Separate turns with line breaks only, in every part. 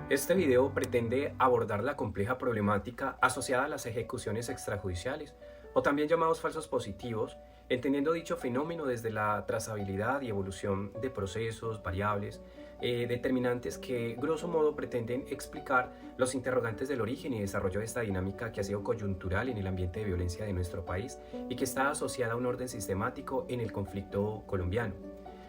Este video pretende abordar la compleja problemática asociada a las ejecuciones extrajudiciales, o también llamados falsos positivos, entendiendo dicho fenómeno desde la trazabilidad y evolución de procesos, variables, determinantes que, grosso modo, pretenden explicar los interrogantes del origen y desarrollo de esta dinámica que ha sido coyuntural en el ambiente de violencia de nuestro país y que está asociada a un orden sistemático en el conflicto colombiano.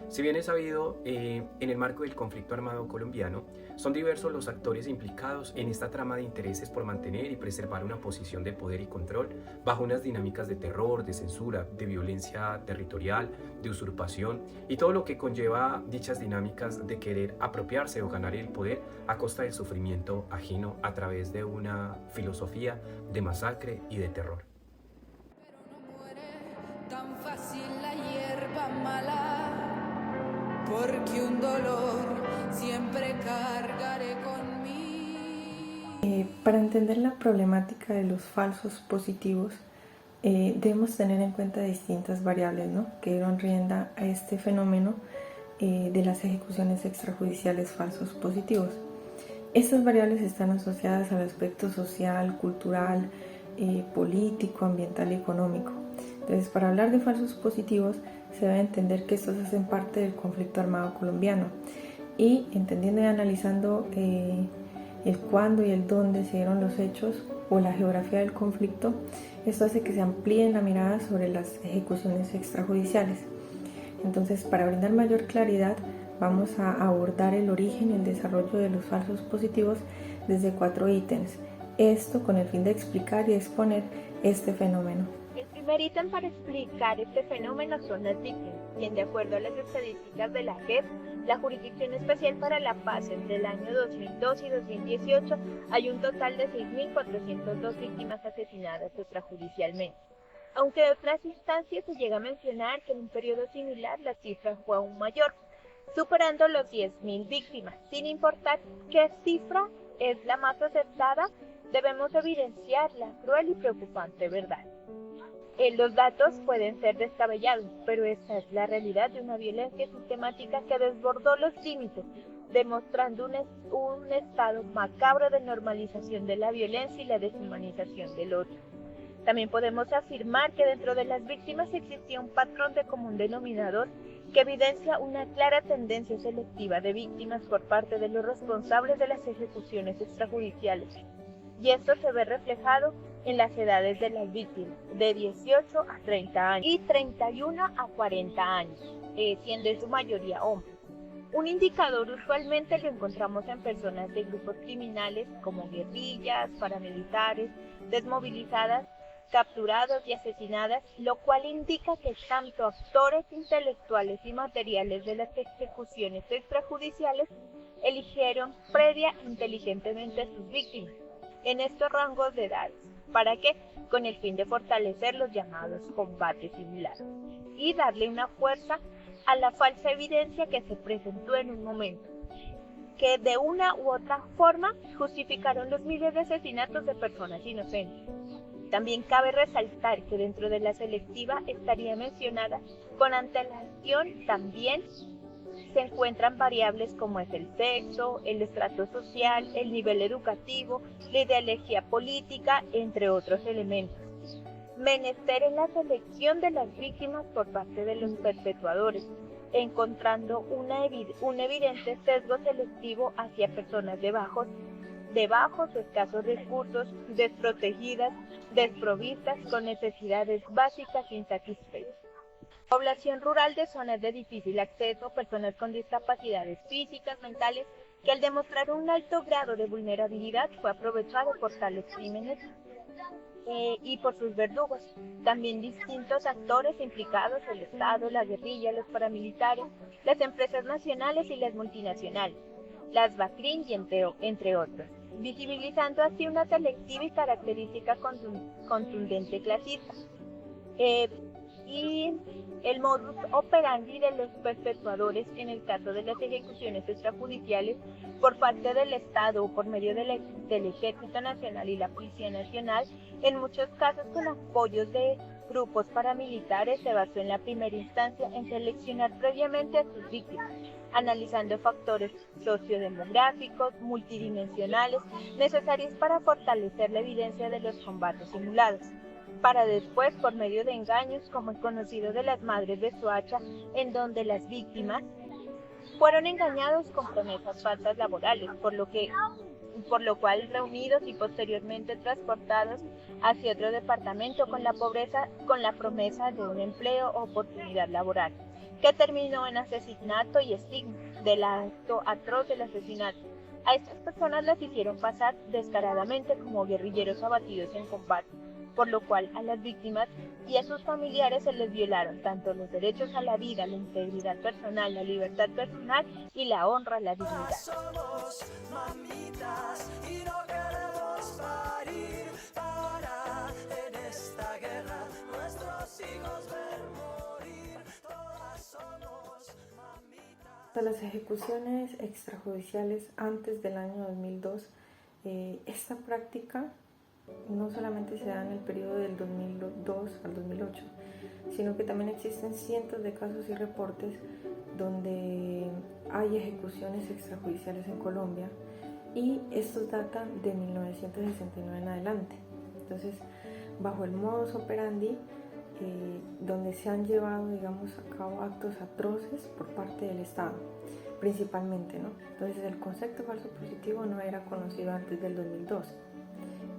Si bien es sabido, en el marco del conflicto armado colombiano, son diversos los actores implicados en esta trama de intereses por mantener y preservar una posición de poder y control bajo unas dinámicas de terror, de censura, de violencia territorial, de usurpación y todo lo que conlleva dichas dinámicas de querer apropiarse o ganar el poder a costa del sufrimiento ajeno a través de una filosofía de masacre y de terror.
Pero no muere tan fácil la hierba mala, porque un dolor siempre cargaré conmigo.
Para entender la problemática de los falsos positivos, debemos tener en cuenta distintas variables, ¿no?, que dieron rienda a este fenómeno de las ejecuciones extrajudiciales falsos positivos. Estas variables están asociadas al aspecto social, cultural, político, ambiental y económico. Entonces, para hablar de falsos positivos, se debe entender que estos hacen parte del conflicto armado colombiano y entendiendo y analizando el cuándo y el dónde se dieron los hechos o la geografía del conflicto, esto hace que se amplíe la mirada sobre las ejecuciones extrajudiciales. Entonces, para brindar mayor claridad, vamos a abordar el origen y el desarrollo de los falsos positivos desde 4 ítems. Esto con el fin de explicar y exponer este fenómeno.
El primer ítem para explicar este fenómeno son las víctimas, quien de acuerdo a las estadísticas de la JEP, la Jurisdicción Especial para la Paz, entre el año 2002 y 2018 hay un total de 6.402 víctimas asesinadas extrajudicialmente. Aunque de otras instancias se llega a mencionar que en un periodo similar la cifra fue aún mayor, superando los 10.000 víctimas. Sin importar qué cifra es la más acertada, debemos evidenciar la cruel y preocupante verdad. Los datos pueden ser descabellados, pero esta es la realidad de una violencia sistemática que desbordó los límites, demostrando un estado macabro de normalización de la violencia y la deshumanización del otro. También podemos afirmar que dentro de las víctimas existía un patrón de común denominador que evidencia una clara tendencia selectiva de víctimas por parte de los responsables de las ejecuciones extrajudiciales. Y esto se ve reflejado en las edades de las víctimas, de 18 a 30 años y 31 a 40 años, siendo en su mayoría hombres. Un indicador usualmente lo encontramos en personas de grupos criminales como guerrillas, paramilitares, desmovilizadas, capturados y asesinadas, lo cual indica que tanto actores intelectuales y materiales de las ejecuciones extrajudiciales eligieron previa inteligentemente a sus víctimas en estos rangos de edades. ¿Para qué? Con el fin de fortalecer los llamados combates similares y darle una fuerza a la falsa evidencia que se presentó en un momento, que de una u otra forma justificaron los miles de asesinatos de personas inocentes. También cabe resaltar que dentro de la selectiva estaría mencionada con antelación también se encuentran variables como es el sexo, el estrato social, el nivel educativo, la ideología política, entre otros elementos. Menester en la selección de las víctimas por parte de los perpetuadores, encontrando un evidente sesgo selectivo hacia personas de bajos o escasos recursos, desprotegidas, desprovistas, con necesidades básicas insatisfechas. Población rural de zonas de difícil acceso, personas con discapacidades físicas, mentales, que al demostrar un alto grado de vulnerabilidad fue aprovechado por tales crímenes y por sus verdugos. También distintos actores implicados, el Estado, la guerrilla, los paramilitares, las empresas nacionales y las multinacionales, las BACRIM y entre otros, visibilizando así una selectiva y característica contundente clasista. y el modus operandi de los perpetuadores en el caso de las ejecuciones extrajudiciales por parte del Estado o por medio del Ejército Nacional y la Policía Nacional, en muchos casos con apoyos de grupos paramilitares, se basó en la primera instancia en seleccionar previamente a sus víctimas, analizando factores sociodemográficos, multidimensionales, necesarios para fortalecer la evidencia de los combates simulados, para después, por medio de engaños, como el conocido de las madres de Soacha, en donde las víctimas fueron engañados con promesas falsas laborales, por lo cual reunidos y posteriormente transportados hacia otro departamento con la promesa de un empleo o oportunidad laboral, que terminó en asesinato y estigma del acto atroz del asesinato. A estas personas las hicieron pasar descaradamente como guerrilleros abatidos en combate, por lo cual a las víctimas y a sus familiares se les violaron tanto los derechos a la vida, la integridad personal, la libertad personal y la honra a la dignidad.
Somos mamitas y no queremos parir para en esta guerra nuestros hijos ver morir. Todas somos mamitas.
Las ejecuciones extrajudiciales antes del año 2002, esta práctica no solamente se da en el periodo del 2002 al 2008, sino que también existen cientos de casos y reportes donde hay ejecuciones extrajudiciales en Colombia, y estos datan de 1969 en adelante. Entonces, bajo el modus operandi, donde se han llevado, digamos, a cabo actos atroces por parte del Estado, principalmente, ¿no? Entonces, el concepto falso positivo no era conocido antes del 2002.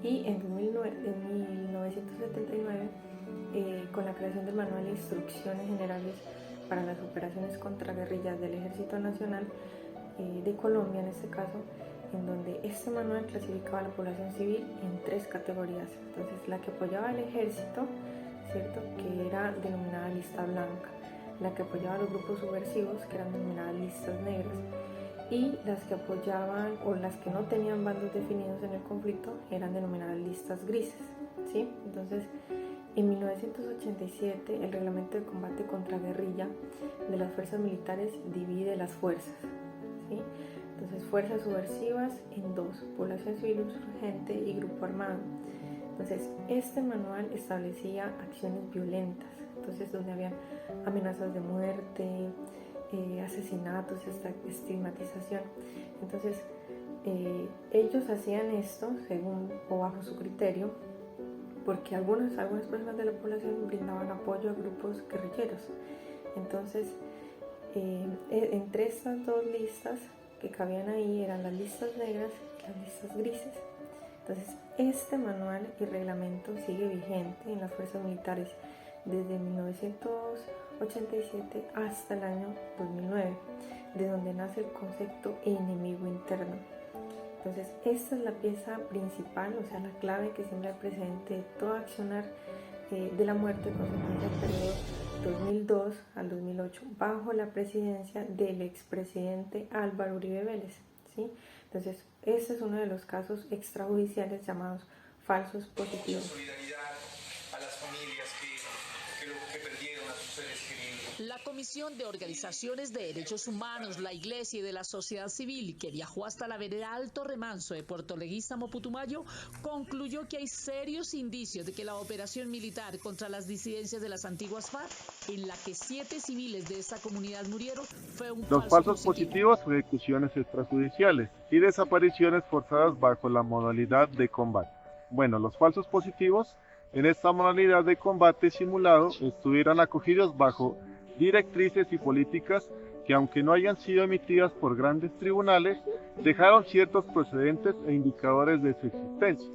Y en 1979, con la creación del Manual de Instrucciones Generales para las Operaciones contra Guerrillas del Ejército Nacional de Colombia, en este caso, en donde este manual clasificaba a la población civil en 3 categorías. Entonces, la que apoyaba al ejército, ¿cierto?, que era denominada lista blanca, la que apoyaba a los grupos subversivos, que eran denominadas listas negras, y las que apoyaban o las que no tenían bandos definidos en el conflicto eran denominadas listas grises, ¿sí? Entonces, en 1987, el Reglamento de Combate contra Guerrilla de las Fuerzas Militares divide las fuerzas, ¿sí? Entonces, fuerzas subversivas en 2, población civil insurgente y grupo armado. Entonces, este manual establecía acciones violentas, entonces donde habían amenazas de muerte, asesinatos, estigmatización. Entonces, ellos hacían esto según o bajo su criterio, porque algunas personas de la población brindaban apoyo a grupos guerrilleros. Entonces, entre estas 2 listas que cabían ahí eran las listas negras y las listas grises. Entonces, este manual y reglamento sigue vigente en las fuerzas militares desde 1987 hasta el año 2009, de donde nace el concepto enemigo interno. Entonces, esta es la pieza principal, o sea, la clave que siembra el precedente de todo accionar de la muerte consecuencia del periodo 2002 al 2008, bajo la presidencia del expresidente Álvaro Uribe Vélez, ¿sí? Entonces, este es uno de los casos extrajudiciales llamados falsos positivos.
Solidaridad a las familias que perdieron a sus seres queridos.
La Comisión de Organizaciones de Derechos Humanos, la Iglesia y de la sociedad civil, que viajó hasta la vereda Alto Remanso de Puerto Leguízamo, Putumayo, concluyó que hay serios indicios de que la operación militar contra las disidencias de las antiguas FARC, en la que 7 civiles de esta comunidad murieron, fue un
Los falsos positivos o ejecuciones extrajudiciales y desapariciones forzadas bajo la modalidad de combate. Bueno, los falsos positivos en esta modalidad de combate simulado estuvieron acogidos bajo directrices y políticas que, aunque no hayan sido emitidas por grandes tribunales, dejaron ciertos precedentes e indicadores de su existencia,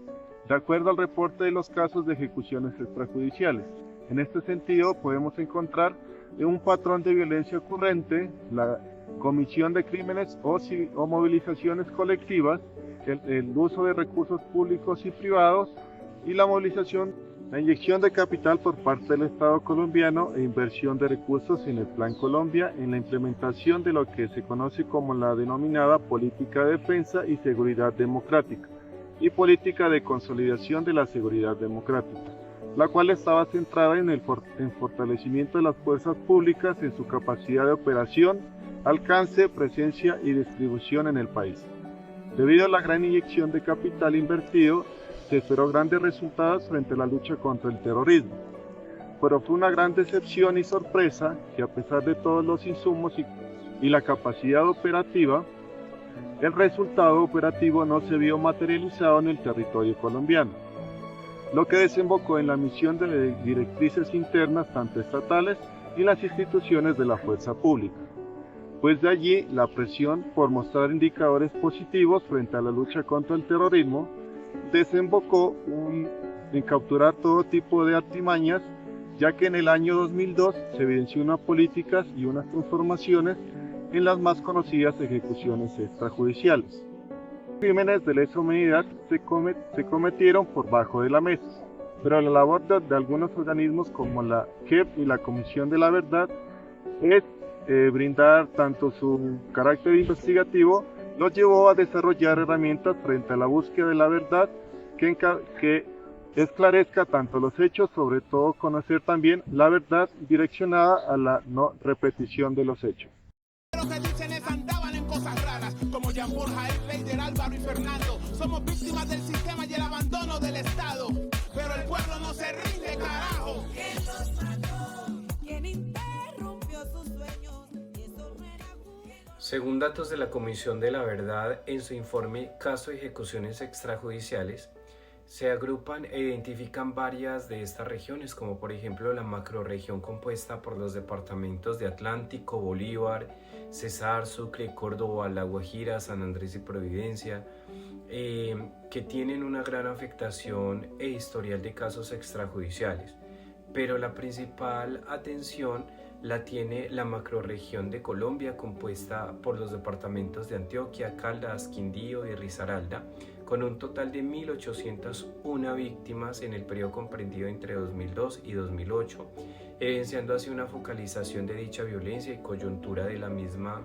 de acuerdo al reporte de los casos de ejecuciones extrajudiciales. En este sentido, podemos encontrar un patrón de violencia ocurrente, la comisión de crímenes o movilizaciones colectivas, el uso de recursos públicos y privados, y la inyección de capital por parte del Estado colombiano e inversión de recursos en el Plan Colombia en la implementación de lo que se conoce como la denominada política de defensa y seguridad democrática y política de consolidación de la seguridad democrática. la cual estaba centrada en fortalecimiento de las fuerzas públicas en su capacidad de operación, alcance, presencia y distribución en el país. Debido a la gran inyección de capital invertido, se esperó grandes resultados frente a la lucha contra el terrorismo. Pero fue una gran decepción y sorpresa que a pesar de todos los insumos y la capacidad operativa, el resultado operativo no se vio materializado en el territorio colombiano, lo que desembocó en la emisión de directrices internas tanto estatales y las instituciones de la fuerza pública. Pues de allí la presión por mostrar indicadores positivos frente a la lucha contra el terrorismo desembocó en capturar todo tipo de artimañas, ya que en el año 2002 se evidenció unas políticas y unas transformaciones en las más conocidas ejecuciones extrajudiciales. Crímenes de lesa humanidad se cometieron por bajo de la mesa, pero la labor de algunos organismos como la JEP y la Comisión de la Verdad es brindar tanto su carácter investigativo, los llevó a desarrollar herramientas frente a la búsqueda de la verdad que esclarezca tanto los hechos, sobre todo conocer también la verdad direccionada a la no repetición de los hechos.
Lo que dicen es andaban en cosas raras, como Jean Borja, Leider, Álvaro y Fernando. Somos víctimas del sistema y el abandono del Estado, pero el pueblo no se rinde, carajo.
¿Quién los mató? ¿Quién interrumpió sus sueños? Eso no era
Según datos de la Comisión de la Verdad, en su informe Caso de Ejecuciones Extrajudiciales, se agrupan e identifican varias de estas regiones, como por ejemplo la macrorregión compuesta por los departamentos de Atlántico, Bolívar, Cesar, Sucre, Córdoba, La Guajira, San Andrés y Providencia, que tienen una gran afectación e historial de casos extrajudiciales. Pero la principal atención la tiene la macrorregión de Colombia, compuesta por los departamentos de Antioquia, Caldas, Quindío y Risaralda, con un total de 1.801 víctimas en el periodo comprendido entre 2002 y 2008, evidenciando así una focalización de dicha violencia y coyuntura de la misma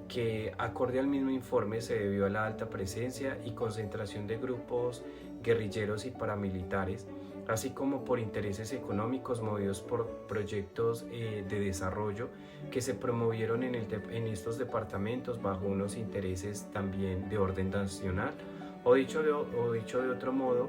que, acorde al mismo informe, se debió a la alta presencia y concentración de grupos guerrilleros y paramilitares, así como por intereses económicos movidos por proyectos de desarrollo que se promovieron en estos departamentos bajo unos intereses también de orden nacional. O dicho de otro modo,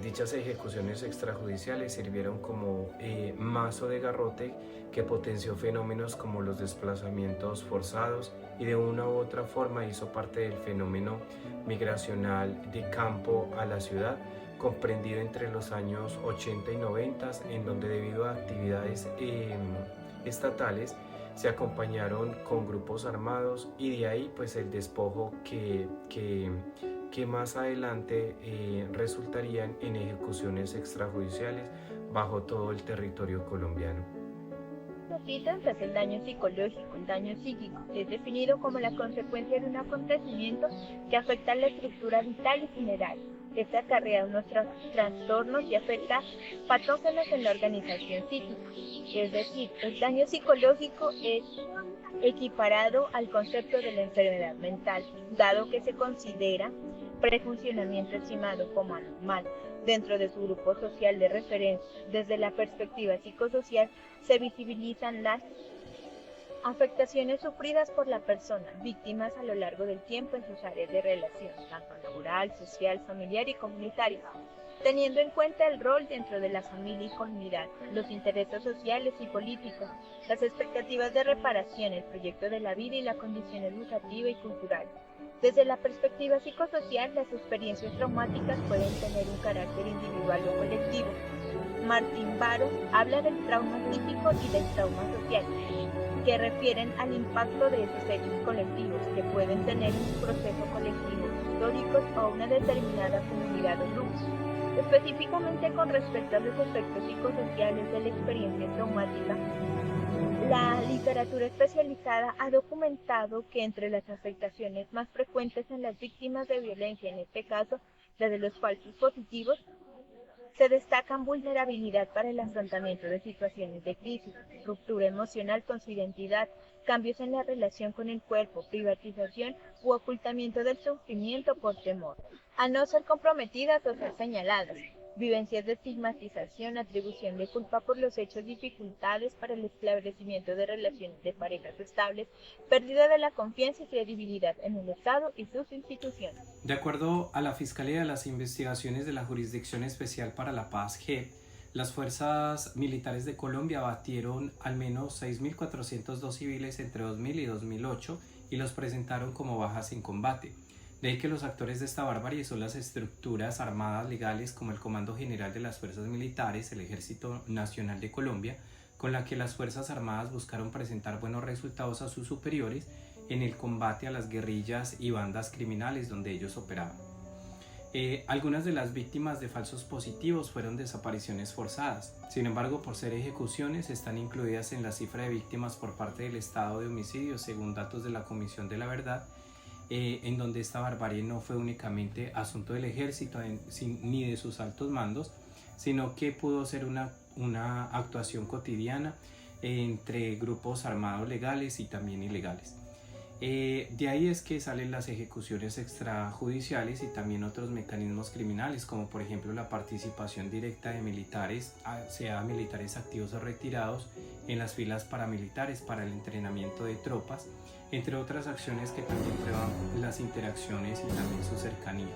dichas ejecuciones extrajudiciales sirvieron como mazo de garrote que potenció fenómenos como los desplazamientos forzados y de una u otra forma hizo parte del fenómeno migracional de campo a la ciudad, comprendido entre los años 80 y 90, en donde debido a actividades estatales se acompañaron con grupos armados, y de ahí pues el despojo que más adelante resultarían en ejecuciones extrajudiciales bajo todo el territorio colombiano.
Citan tras el daño psicológico, el daño psíquico, que es definido como la consecuencia de un acontecimiento que afecta la estructura vital y general. Este acarrea unos trastornos y afecta patógenos en la organización psíquica. Es decir, el daño psicológico es equiparado al concepto de la enfermedad mental, dado que se considera prefuncionamiento estimado como anormal dentro de su grupo social de referencia. Desde la perspectiva psicosocial se visibilizan las afectaciones sufridas por la persona, víctimas a lo largo del tiempo en sus áreas de relación, tanto laboral, social, familiar y comunitaria, teniendo en cuenta el rol dentro de la familia y comunidad, los intereses sociales y políticos, las expectativas de reparación, el proyecto de la vida y la condición educativa y cultural. Desde la perspectiva psicosocial, las experiencias traumáticas pueden tener un carácter individual o colectivo. Martín Baro habla del trauma típico y del trauma social, que refieren al impacto de esos hechos colectivos que pueden tener un proceso colectivo histórico o una determinada comunidad o grupo. Específicamente con respecto a los efectos psicosociales de la experiencia traumática, la literatura especializada ha documentado que entre las afectaciones más frecuentes en las víctimas de violencia, en este caso la de los falsos positivos, se destacan vulnerabilidad para el afrontamiento de situaciones de crisis, ruptura emocional con su identidad, cambios en la relación con el cuerpo, privatización u ocultamiento del sufrimiento por temor a no ser comprometidas o ser señaladas. vivencias de estigmatización, atribución de culpa por los hechos, dificultades para el establecimiento de relaciones de parejas estables, pérdida de la confianza y credibilidad en el Estado y sus instituciones.
De acuerdo a la Fiscalía de las Investigaciones de la Jurisdicción Especial para la Paz, JEP, las fuerzas militares de Colombia abatieron al menos 6.402 civiles entre 2000 y 2008 y los presentaron como bajas en combate. De ahí que los actores de esta barbarie son las estructuras armadas legales como el Comando General de las Fuerzas Militares, el Ejército Nacional de Colombia, con la que las Fuerzas Armadas buscaron presentar buenos resultados a sus superiores en el combate a las guerrillas y bandas criminales donde ellos operaban. Algunas de las víctimas de falsos positivos fueron desapariciones forzadas. Sin embargo, por ser ejecuciones, están incluidas en la cifra de víctimas por parte del Estado de homicidios, según datos de la Comisión de la Verdad, en donde esta barbarie no fue únicamente asunto del ejército ni de sus altos mandos, sino que pudo ser una actuación cotidiana entre grupos armados legales y también ilegales. De ahí es que salen las ejecuciones extrajudiciales y también otros mecanismos criminales, como por ejemplo la participación directa de militares, sea militares activos o retirados, en las filas paramilitares para el entrenamiento de tropas, entre otras acciones que también prueban las interacciones y también su cercanía.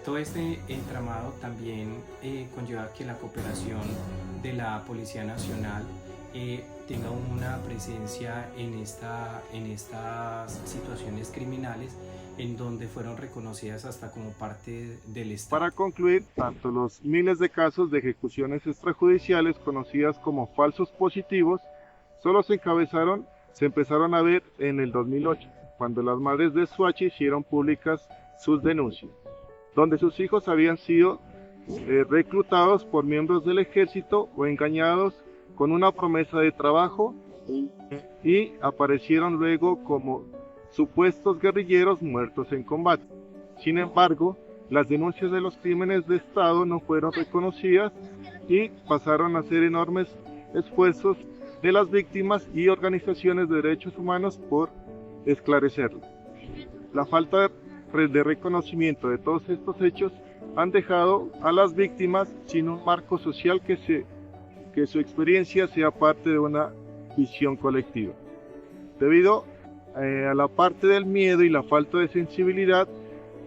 Todo este entramado también conlleva que la cooperación de la Policía Nacional tenga una presencia en estas situaciones criminales, en donde fueron reconocidas hasta como parte del Estado.
Para concluir, tanto los miles de casos de ejecuciones extrajudiciales conocidas como falsos positivos solo se empezaron a ver en el 2008, cuando las madres de Soacha hicieron públicas sus denuncias, donde sus hijos habían sido reclutados por miembros del ejército o engañados con una promesa de trabajo y aparecieron luego como supuestos guerrilleros muertos en combate. Sin embargo, las denuncias de los crímenes de Estado no fueron reconocidas y pasaron a ser enormes esfuerzos de las víctimas y organizaciones de derechos humanos por esclarecerlo. La falta de reconocimiento de todos estos hechos han dejado a las víctimas sin un marco social que su experiencia sea parte de una visión colectiva. Debido a la parte del miedo y la falta de sensibilidad,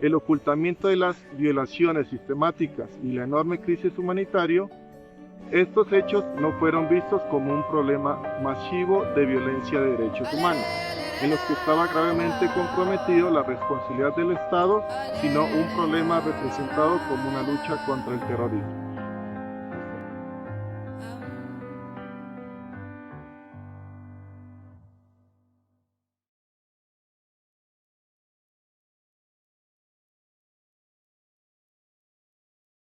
el ocultamiento de las violaciones sistemáticas y la enorme crisis humanitaria, estos hechos no fueron vistos como un problema masivo de violencia de derechos humanos, en los que estaba gravemente comprometido la responsabilidad del Estado, sino un problema representado como una lucha contra el terrorismo.